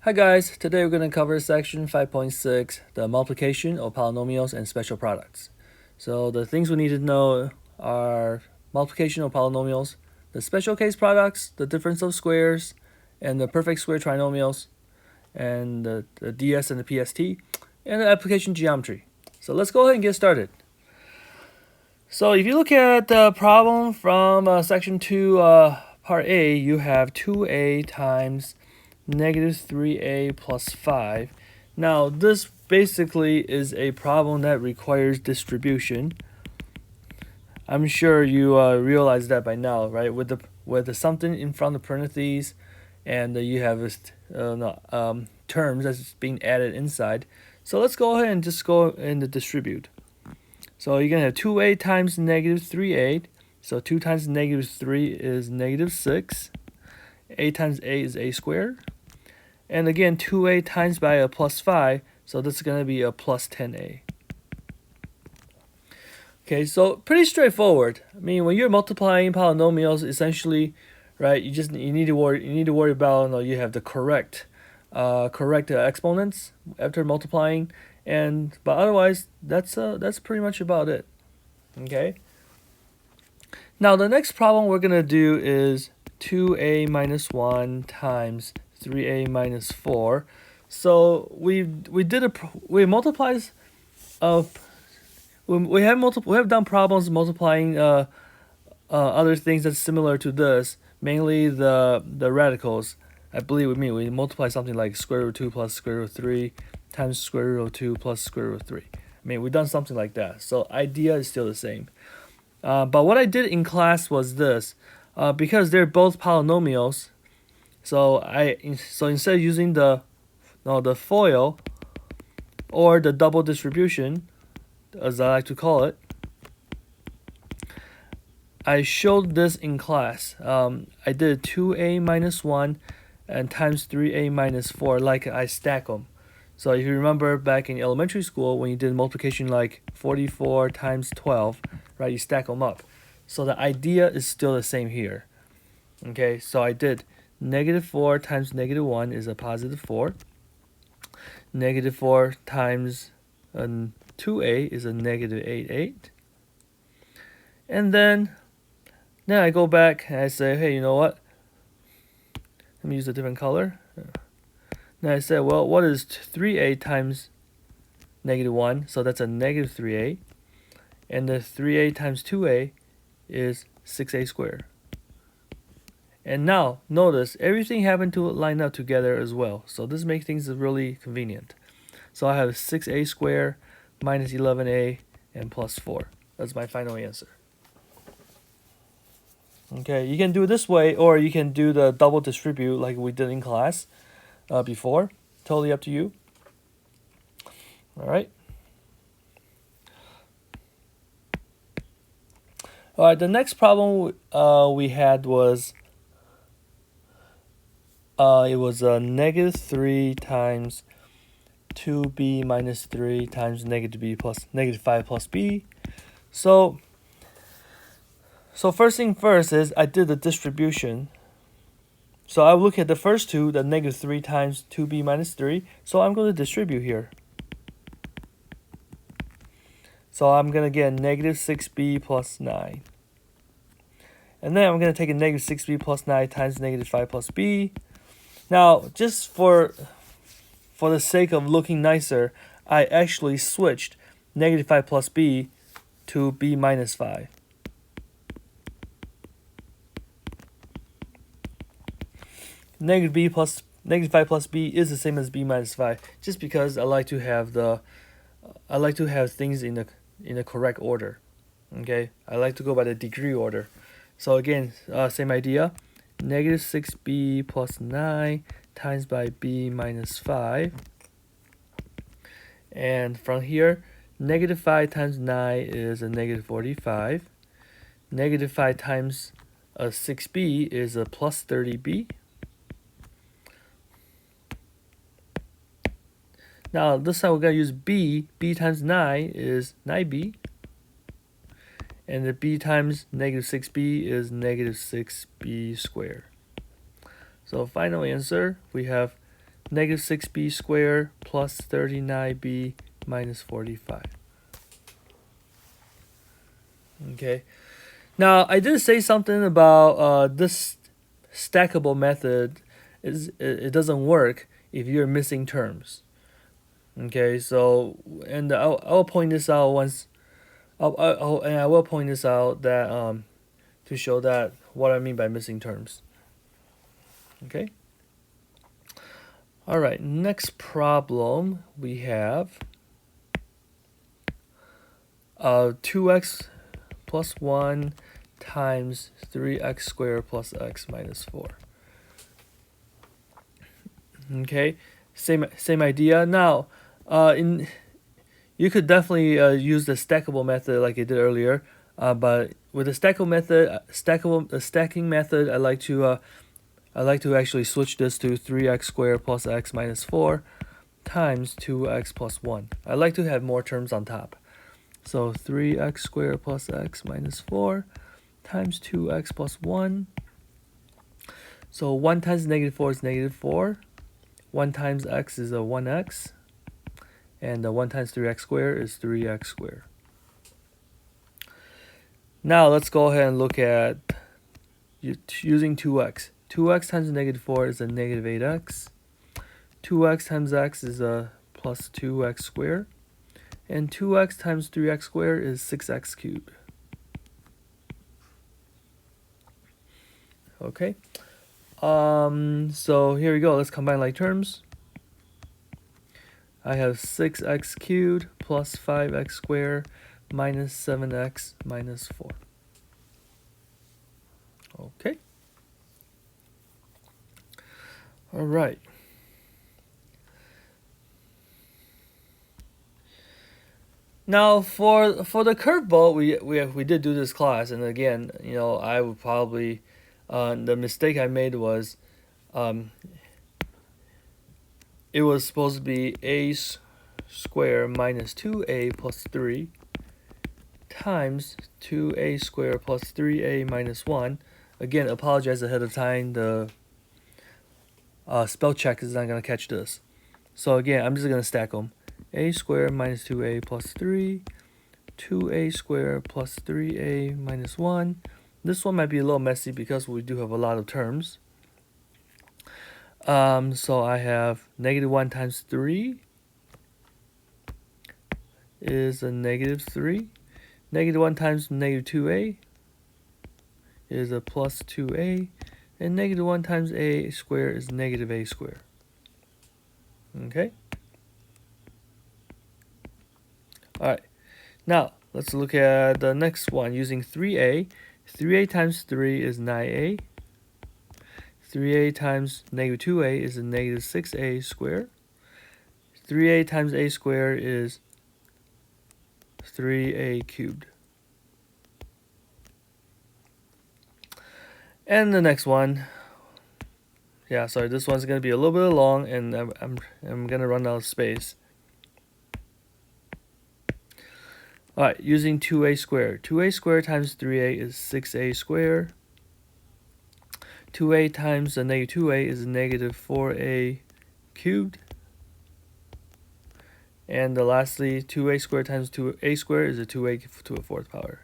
Hi guys, today we're going to cover section 5.6, the multiplication of polynomials and special products. So the things we need to know are multiplication of polynomials, the special case products, the difference of squares, and the perfect square trinomials, and the DS and the PST, and the application geometry. So let's go ahead and get started. So if you look at the problem from section 2, part A, you have 2a times negative 3a plus 5. Now this basically is a problem that requires distribution. I'm sure you realize that by now, right? With the something in front of parentheses, and you have this terms that's being added inside. So let's go ahead and just go and distribute. So you're going to have 2a times negative 3a. So 2 times negative 3 is negative 6. A times a is a squared. And again, 2a times by a plus 5. So this is going to be a plus 10a. Okay, so pretty straightforward. I mean, when you're multiplying polynomials, essentially, right, you need to worry about you have the correct exponents after multiplying, but otherwise that's pretty much about it. Okay. Now the next problem we're gonna do is 2a minus 1 times 3a minus 4. So we multiplies we have done problems multiplying other things that's similar to this, mainly the radicals. I believe we multiply something like square root of 2 plus square root of 3 times square root of 2 plus square root of 3. I mean, we've done something like that. So idea is still the same. But what I did in class was this. Because they're both polynomials, so instead of using the FOIL or the double distribution, as I like to call it, I showed this in class. I did 2a minus 1 and times 3a minus 4, like I stack them. So if you remember back in elementary school when you did multiplication like 44 times 12, right, you stack them up. So the idea is still the same here. Okay, so I did negative 4 times negative 1 is a positive 4. Negative 4 times 2a is a negative 8. And then I go back and I say, hey, you know what? Let me use a different color. Then I said, well, what is 3a times negative 1? So that's a negative 3a. And the 3a times 2a is 6a squared. And now, notice, everything happened to line up together as well. So this makes things really convenient. So I have 6a squared minus 11a and plus 4. That's my final answer. Okay, you can do it this way, or you can do the double distribute like we did in class before. Totally up to you. All right. All right, the next problem we had was it was negative 3 times 2b minus 3 times negative 5 plus b. So first thing first is I did the distribution. So I look at the first two, the negative 3 times 2b minus 3. So I'm going to distribute here. So I'm going to get negative 6b plus 9. And then I'm going to take a negative 6b plus 9 times negative 5 plus b. Now, just for the sake of looking nicer, I actually switched negative 5 plus b to b minus 5. Negative 5 plus b is the same as b minus 5, just because I like to have things in the correct order. Okay, I like to go by the degree order. So again, same idea. Negative 6b plus 9 times by b minus 5. And from here, negative 5 times 9 is a negative 45. Negative 5 times 6b is a plus 30b. Now this time we're going to use b. b times 9 is 9b. And the b times negative 6b is negative 6b squared. So final answer, we have negative 6b squared plus 39b minus 45. Okay. Now, I did say something about this stackable method. It doesn't work if you're missing terms. Okay, so and I'll point this out once. And I will point this out that to show that what I mean by missing terms. Okay. All right. Next problem we have 2x plus 1 times 3x squared plus x minus 4. Okay, same idea. Now, you could definitely use the stackable method like I did earlier, but with the stacking method, I like to actually switch this to 3x squared plus x minus 4 times 2x plus 1. I like to have more terms on top. So 3x squared plus x minus 4 times 2x plus 1. So 1 times negative 4 is negative 4. 1 times x is a 1x. And 1 times 3x squared is 3x squared. Now let's go ahead and look at using 2x. 2x times negative 4 is a negative 8x. 2x times x is a plus 2x squared. And 2x times 3x squared is 6x cubed. Okay. So here we go. Let's combine like terms. I have 6x cubed plus 5x squared minus 7x minus 4. Okay. All right. Now for the curveball, we did do this class, and again, I would probably the mistake I made was it was supposed to be a squared minus 2a plus 3 times 2a squared plus 3a minus 1. Again, apologize ahead of time. The spell check is not going to catch this. So again, I'm just going to stack them. A squared minus 2a plus 3, 2a squared plus 3a minus 1. This one might be a little messy because we do have a lot of terms. So I have negative 1 times 3 is a negative 3. Negative 1 times negative 2a is a plus 2a. And negative 1 times a squared is negative a squared. Okay? Alright, now let's look at the next one using 3a. 3a times 3 is 9a. 3a times negative 2a is a negative 6a squared. 3a times a squared is 3a cubed. And the next one, sorry, this one's going to be a little bit long, and I'm going to run out of space. Alright, using 2a squared. 2a squared times 3a is 6a squared. 2a times the negative 2a is a negative 4a cubed. And lastly, 2a squared times 2a squared is a 2a to the fourth power.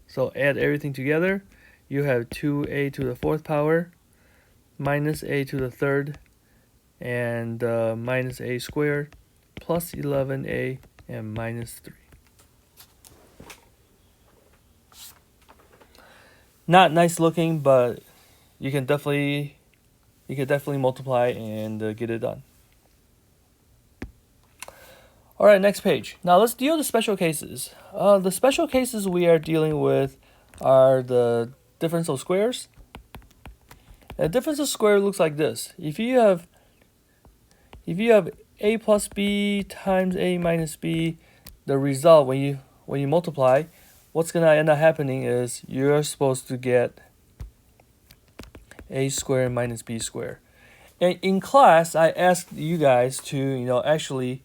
So add everything together. You have 2a to the fourth power minus a to the third and minus a squared plus 11a and minus 3. Not nice looking, but you can definitely multiply and get it done. All right, next page. Now let's deal with the special cases. The special cases we are dealing with are the difference of squares. A difference of square looks like this. If you have a plus b times a minus b, the result when you multiply, what's gonna end up happening is you're supposed to get a squared minus b squared. And in class, I asked you guys to actually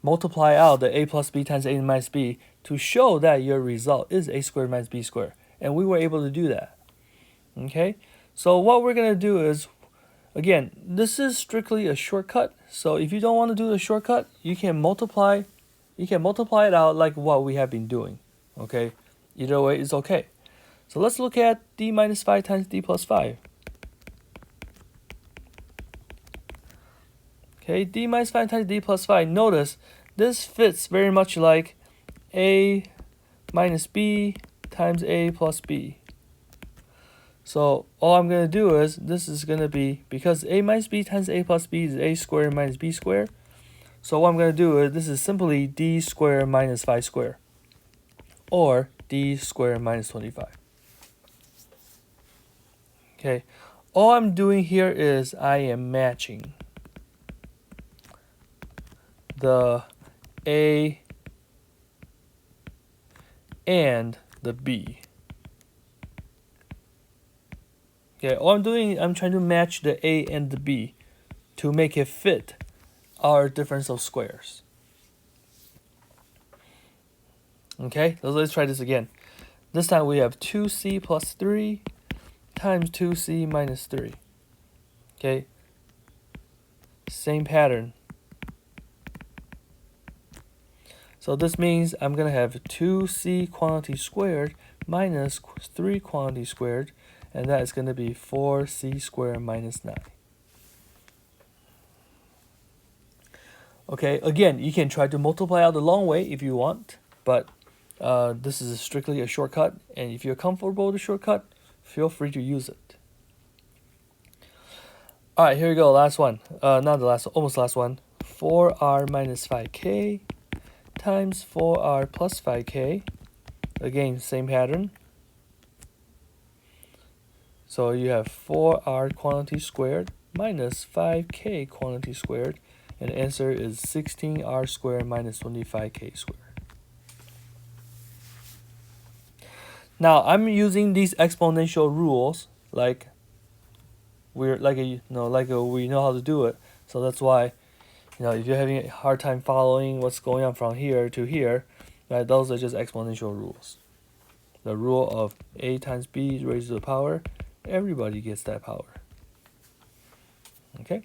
multiply out the a plus b times a minus b to show that your result is a squared minus b squared, and we were able to do that. Okay, So what we're going to do is, again, this is strictly a shortcut. So if you don't want to do the shortcut, you can multiply it out like what we have been doing. Okay? Either way is okay. So let's look at d minus 5 times d plus 5. Okay, d minus 5 times d plus 5. Notice this fits very much like a minus b times a plus b. So all I'm going to do is, this is going to be, because a minus b times a plus b is a squared minus b squared. So what I'm going to do is, this is simply d squared minus 5 squared, or d squared minus 25. Okay, all I'm doing here is I am matching the a and the b. Okay, all I'm doing, I'm trying to match the a and the b to make it fit our difference of squares. Okay, so let's try this again. This time we have 2c plus 3 times 2c minus 3. Okay, same pattern. So this means I'm going to have 2c quantity squared minus 3 quantity squared, and that is going to be 4c squared minus 9. Okay, again, you can try to multiply out the long way if you want, but this is strictly a shortcut, and if you're comfortable with the shortcut, feel free to use it. Alright, here we go, last one. Not the last one, almost last one. 4r minus 5k times 4r plus 5k. Again, same pattern. So you have 4r quantity squared minus 5k quantity squared, and the answer is 16r squared minus 25k squared. Now I'm using these exponential rules like we know how to do it. So that's why, if you're having a hard time following what's going on from here to here, right, those are just exponential rules. The rule of a times b raised to the power, everybody gets that power. Okay.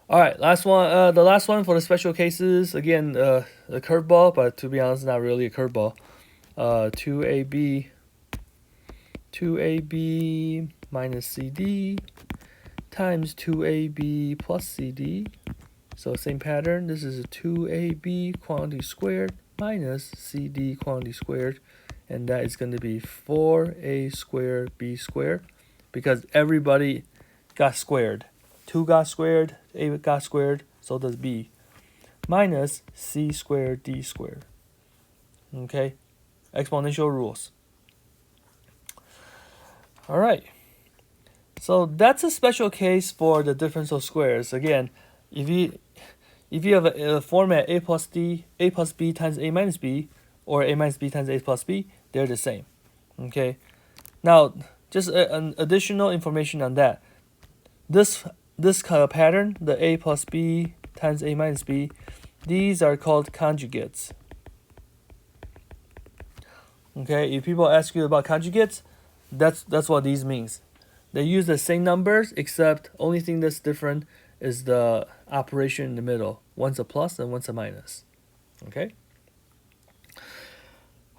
All right, last one. The last one for the special cases, again, a curveball, but to be honest, not really a curveball. 2ab minus cd times 2ab plus cd. So same pattern. This is a 2ab quantity squared minus cd quantity squared, and that is going to be 4a squared b squared, because everybody got squared. 2 got squared, a got squared, so does b, minus c squared d squared. Okay, exponential rules. All right, so that's a special case for the difference of squares. Again, if you have a format a plus b times a minus b, or a minus b times a plus b, they're the same. Okay, now just an additional information on that. This kind of pattern, the a plus b times a minus b, these are called conjugates. Okay, if people ask you about conjugates, that's what these means. They use the same numbers, except only thing that's different is the operation in the middle. One's a plus and one's a minus. Okay?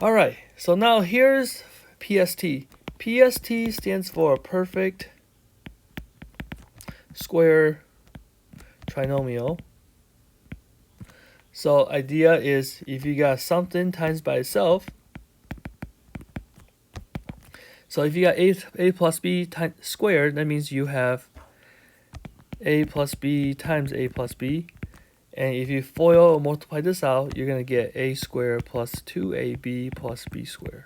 Alright, so now here's PST. PST stands for perfect square trinomial. So idea is, if you got something times by itself, so if you got a plus b squared, that means you have a plus b times a plus b. And if you FOIL or multiply this out, you're going to get a squared plus 2ab plus b squared.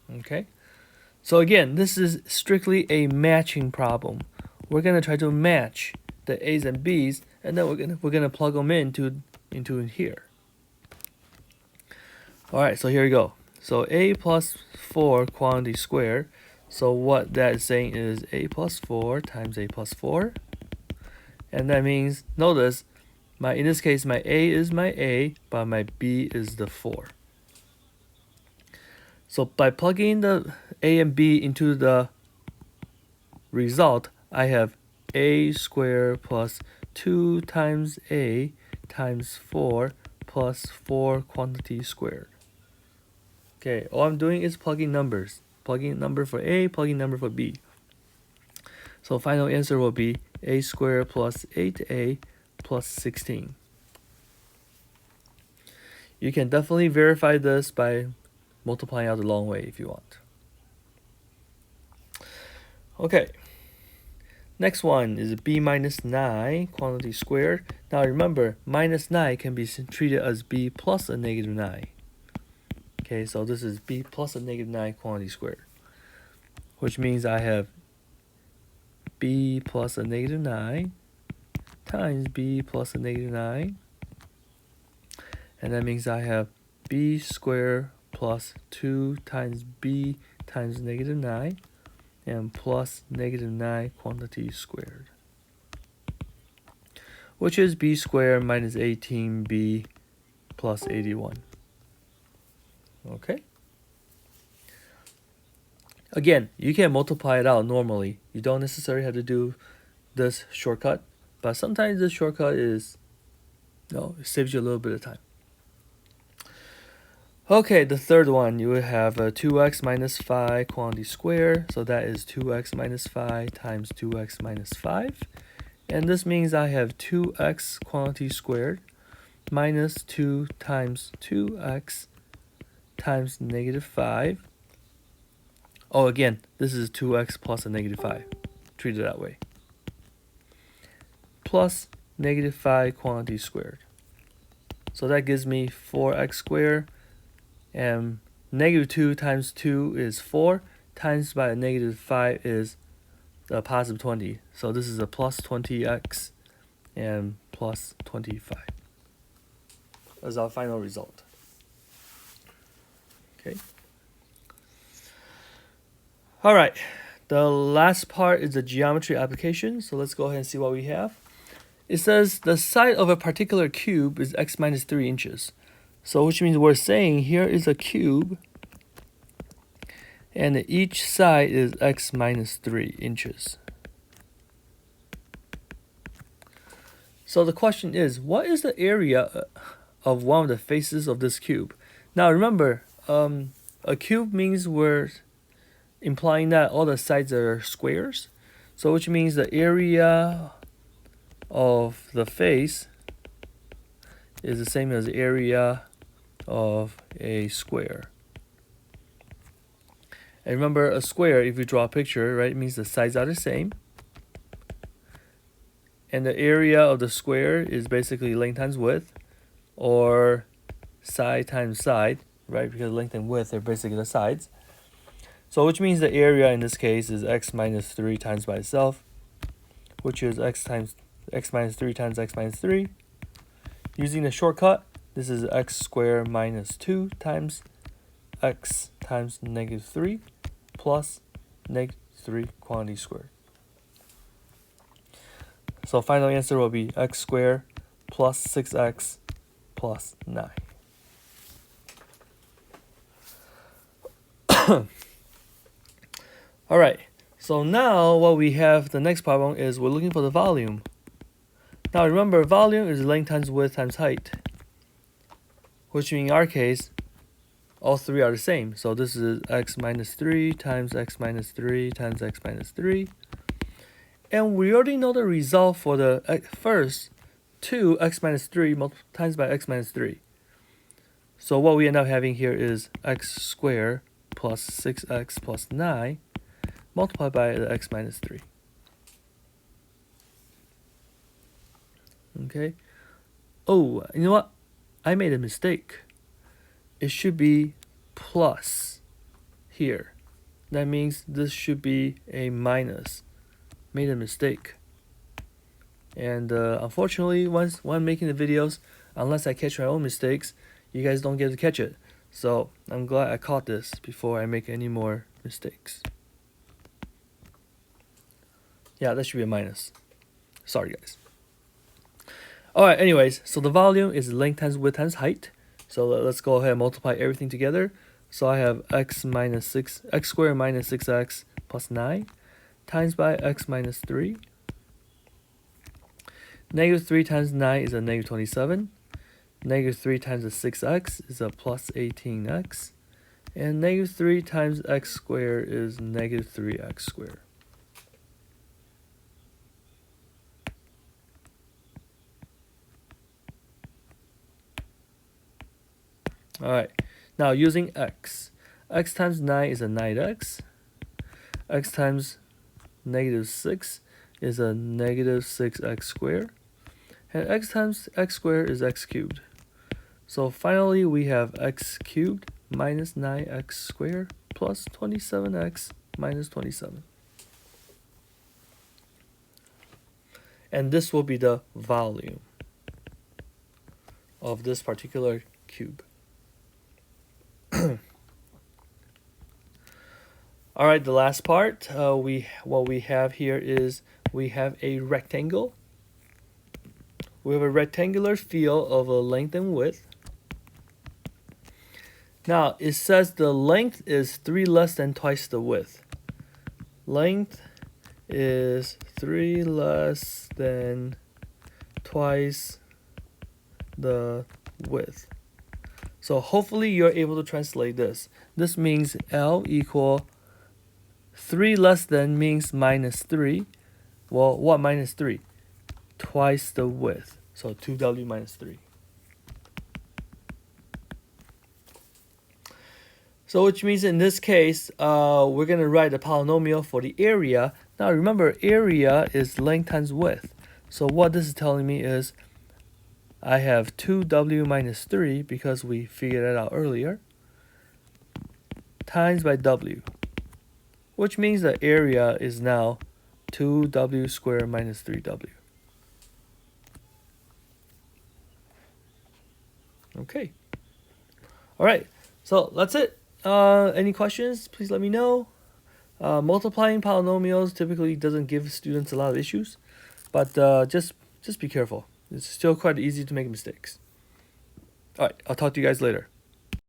Okay? So again, this is strictly a matching problem. We're going to try to match the a's and b's, and then we're going to plug them into here. All right, so here we go. So a plus 4 quantity squared. So what that is saying is a plus 4 times a plus 4. And that means, notice, in this case, my a is my a, but my b is the 4. So by plugging the a and b into the result, I have a squared plus 2 times a times 4 plus 4 quantity squared. Okay, all I'm doing is plugging numbers. Plugging a number for a, plugging a number for b. So final answer will be a squared plus 8a plus 16. You can definitely verify this by multiplying out the long way if you want. Okay. Next one is b minus 9 quantity squared. Now remember, minus 9 can be treated as b plus a negative 9. Okay, so this is b plus a negative 9 quantity squared, which means I have b plus a negative 9 times b plus a negative 9. And that means I have b squared plus 2 times b times negative 9 and plus negative 9 quantity squared, which is b squared minus 18b plus 81. Okay. Again, you can multiply it out normally. You don't necessarily have to do this shortcut, but sometimes this shortcut is, it saves you a little bit of time. Okay, the third one, you will have a 2x minus 5 quantity squared. So that is 2x minus 5 times 2x minus 5. And this means I have 2x quantity squared minus 2 times 2x times negative 5. Oh, again, this is 2x plus a negative 5. Treat it that way. Plus negative 5 quantity squared. So that gives me 4x squared. And negative 2 times 2 is 4, times by a negative 5 is a positive 20. So this is a plus 20x and plus 25 as our final result. Okay. All right, the last part is the geometry application. So let's go ahead and see what we have. It says the side of a particular cube is x minus 3 inches. So which means we're saying here is a cube and each side is x minus 3 inches. So the question is, what is the area of one of the faces of this cube? Now remember, a cube means we're implying that all the sides are squares. So which means the area of the face is the same as the area of a square. And remember, a square, if you draw a picture, right, it means the sides are the same. And the area of the square is basically length times width, or side times side, right, because length and width are basically the sides. So which means the area in this case is x minus 3 times by itself, which is x minus 3 times x minus 3. Using the shortcut, this is x squared minus 2 times x times negative 3 plus negative 3 quantity squared. So final answer will be x squared plus 6x plus 9. All right, so now what we have, the next problem is we're looking for the volume. Now remember, volume is length times width times height, which in our case, all three are the same. So this is x minus 3 times x minus 3 times x minus 3. And we already know the result for the first 2x minus 3 times by x minus 3. So what we end up having here is x squared plus 6x plus 9 multiplied by the x minus 3. Okay. Oh, you know what? I made a mistake. It should be plus here. That means this should be a minus. Made a mistake. And unfortunately, when I'm making the videos, unless I catch my own mistakes, you guys don't get to catch it. So I'm glad I caught this before I make any more mistakes. Yeah, that should be a minus. Sorry, guys. Alright, anyways, so the volume is length times width times height. So let's go ahead and multiply everything together. So I have x squared minus 6x plus 9 times by x minus 3. Negative 3 times 9 is a negative 27. Negative 3 times the 6x is a plus 18x. And negative 3 times x squared is negative 3x squared. Alright, now using x. X times 9 is a 9x. X times negative 6 is a negative 6x squared. And x times x squared is x cubed. So finally we have x cubed minus 9x squared plus 27x minus 27. And this will be the volume of this particular cube. All right, the last part, what we have here is we have a rectangle. We have a rectangular field of a length and width. Now, it says the length is 3 less than twice the width. Length is 3 less than twice the width. So hopefully you're able to translate this. This means L equal 3 less than means minus 3. Well, what minus 3? Twice the width. So 2W minus 3. So which means in this case, we're going to write a polynomial for the area. Now remember, area is length times width. So what this is telling me is I have 2W minus 3 because we figured that out earlier, times by W, which means the area is now 2W squared minus 3W. Okay. All right. So that's it. Any questions? Please let me know. Multiplying polynomials typically doesn't give students a lot of issues, but just be careful. It's still quite easy to make mistakes. All right. I'll talk to you guys later.